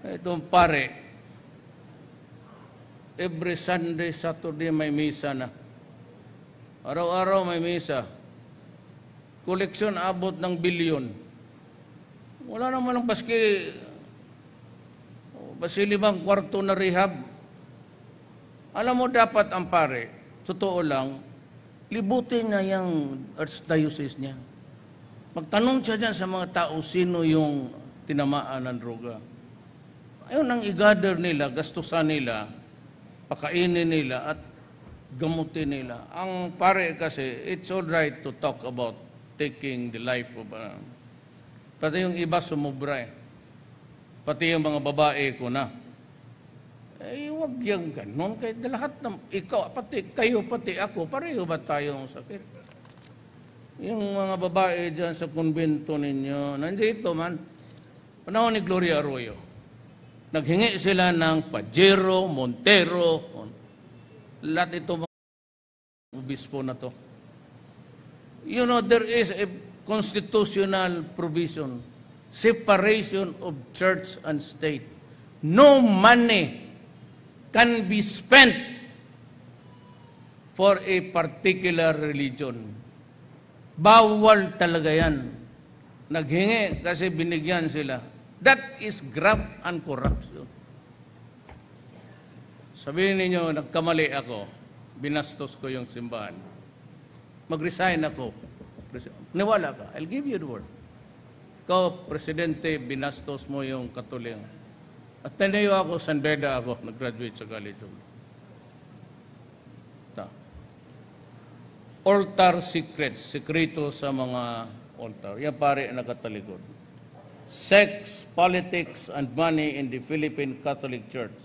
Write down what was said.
Itong pare, every Sunday, Saturday may misa na. Araw-araw may misa. Koleksyon abot ng bilyon. Wala naman ang baski 5 kwarto na rehab. Alam mo, dapat ang pare, totoo lang, libutin na yung archdiocese niya. Magtanong siya dyan sa mga tao, sino yung tinamaan ng droga. Ayun ang i-gather nila, gastusan nila, pakainin nila, at gamutin nila. Ang pare kasi, it's all right to talk about taking the life of... pati yung iba sumubra eh. Pati yung mga babae ko na. Eh, huwag yung ganon. Kahit lahat ng ikaw, pati kayo, pati ako, pareho ba tayong sakit? Yung mga babae dyan sa konbento ninyo, nandito man, panahon ni Gloria Arroyo, naghingi sila ng Pajero, Montero, lahat ito mga obispo na to. You know, there is a constitutional provision, separation of church and state. No money can be spent for a particular religion. Bawal talaga yan. Naghingi kasi binigyan sila. That is graft and corruption. Sabihin ninyo, nagkamali ako, binastos ko yung simbahan. Mag-resign ako. Niwala ka, I'll give you the word. Ikaw, Presidente, binastos mo yung Katolik. At tanayo ako, San Beda ako, nag-graduate sa College of Law. Altar secrets, sekreto sa mga altar. Yan pare nakatalikod. Sex, politics, and money in the Philippine Catholic Church.